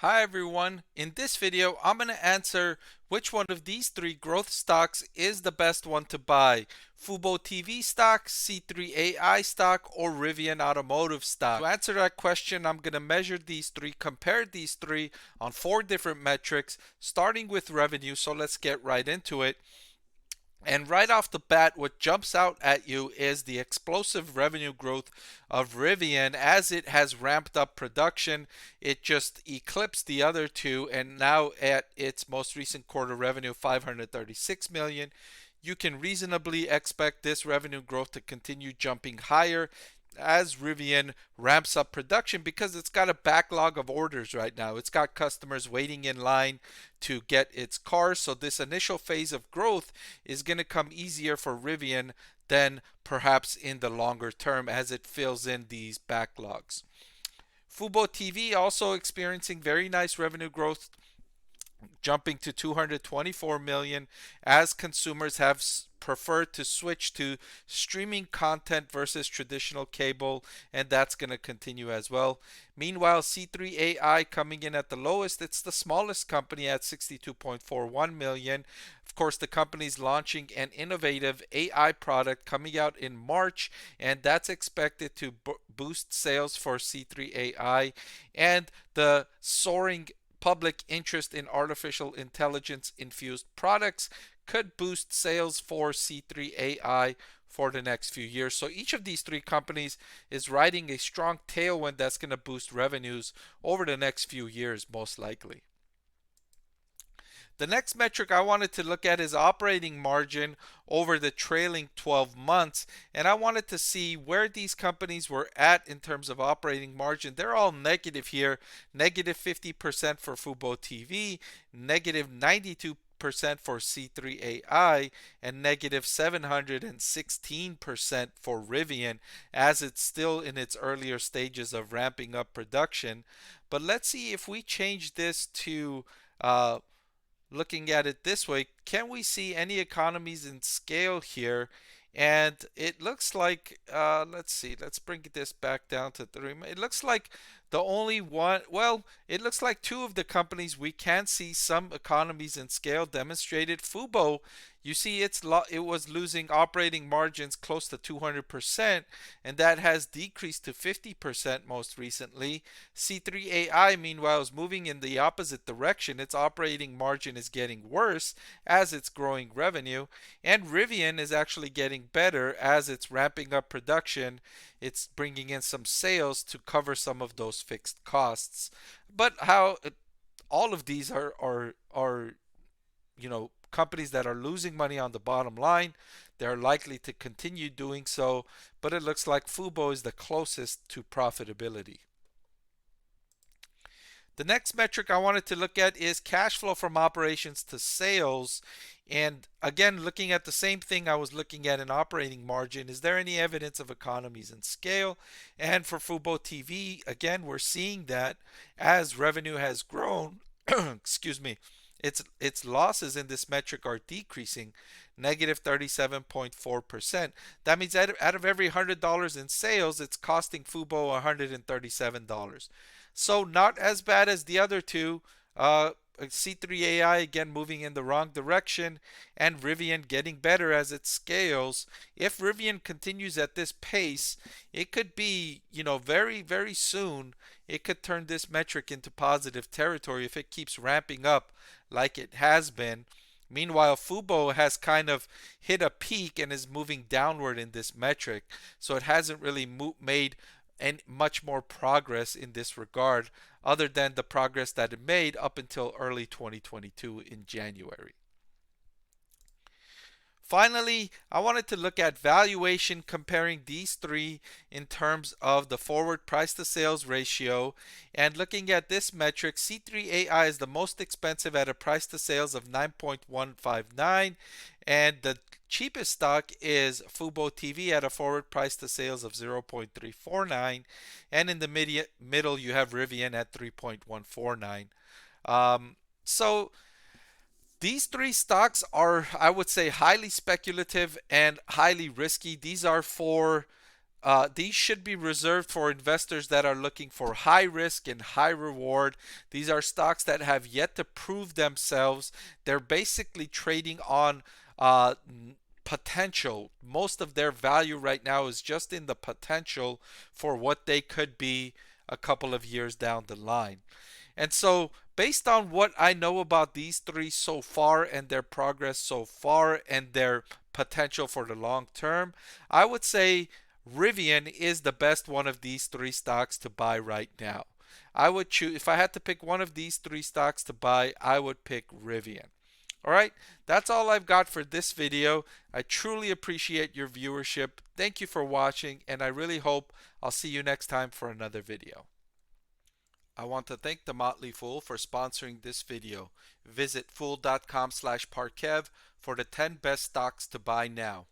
Hi everyone, in this video I'm going to answer which one of these three growth stocks is the best one to buy. fuboTV stock, C3.ai stock, or Rivian automotive stock. To answer that question, I'm going to measure these three, compare these three on four different metrics, starting with revenue. So let's get right into it. And right off the bat, what jumps out at you is the explosive revenue growth of Rivian as it has ramped up production. It just eclipsed the other two, and now at its most recent quarter revenue, 536 million. You can reasonably expect this revenue growth to continue jumping higher as Rivian ramps up production because it's got a backlog of orders right now. It's got customers waiting in line to get its cars. So this initial phase of growth is going to come easier for Rivian than perhaps in the longer term as it fills in these backlogs. Fubo TV also experiencing very nice revenue growth, jumping to 224 million as consumers have preferred to switch to streaming content versus traditional cable, and that's going to continue as well. Meanwhile, C3.ai coming in at the lowest. It's the smallest company at 62.41 million. Of course, the company's launching an innovative AI product coming out in March, and that's expected to boost sales for C3.ai, and the soaring public interest in artificial intelligence infused products could boost sales for C3.ai for the next few years. So each of these three companies is riding a strong tailwind that's going to boost revenues over the next few years, most likely. The next metric I wanted to look at is operating margin over the trailing 12 months. And I wanted to see where these companies were at in terms of operating margin. They're all negative here, negative 50% for Fubo TV, negative 92% for C3.ai, and negative 716% for Rivian as it's still in its earlier stages of ramping up production. But let's see if we change this to looking at it this way, can we see any economies in scale here? And it looks like, let's see, let's bring this back down to three. It looks like the only one, well, it looks like two of the companies we can see some economies in scale demonstrated. Fubo, you see it was losing operating margins close to 200%, and that has decreased to 50% most recently. C3.ai, meanwhile, is moving in the opposite direction. Its operating margin is getting worse as it's growing revenue, and Rivian is actually getting better as it's ramping up production. It's bringing in some sales to cover some of those fixed costs. But how all of these are companies that are losing money on the bottom line. They're likely to continue doing so, but it looks like Fubo is the closest to profitability. The next metric I wanted to look at is cash flow from operations to sales. And again, looking at the same thing I was looking at in operating margin, is there any evidence of economies in scale? And for Fubo TV, again, we're seeing that as revenue has grown, excuse me, its losses in this metric are decreasing, negative 37.4%. That means out of every $100 in sales, it's costing Fubo $137. So not as bad as the other two. C3.ai again moving in the wrong direction, and Rivian getting better as it scales. If Rivian continues at this pace, it could be, very, very soon, it could turn this metric into positive territory if it keeps ramping up like it has been. Meanwhile, Fubo has kind of hit a peak and is moving downward in this metric, so it hasn't really made and much more progress in this regard other than the progress that it made up until early 2022 in January. Finally, I wanted to look at valuation comparing these three in terms of the forward price to sales ratio. And looking at this metric, C3.ai is the most expensive at a price to sales of 9.159, and the cheapest stock is Fubo TV at a forward price to sales of 0.349, and in the middle you have Rivian at 3.149. So these three stocks are, I would say, highly speculative and highly risky. These are for these should be reserved for investors that are looking for high risk and high reward. These are stocks that have yet to prove themselves. They're basically trading on potential. Most of their value right now is just in the potential for what they could be a couple of years down the line. And so, based on what I know about these three so far and their progress so far and their potential for the long term, I would say Rivian is the best one of these three stocks to buy right now. I would choose, if I had to pick one of these three stocks to buy, I would pick Rivian. All right, that's all I've got for this video. I truly appreciate your viewership. Thank you for watching, and I really hope I'll see you next time for another video. I want to thank the Motley Fool for sponsoring this video. Visit fool.com/parkev for the 10 best stocks to buy now.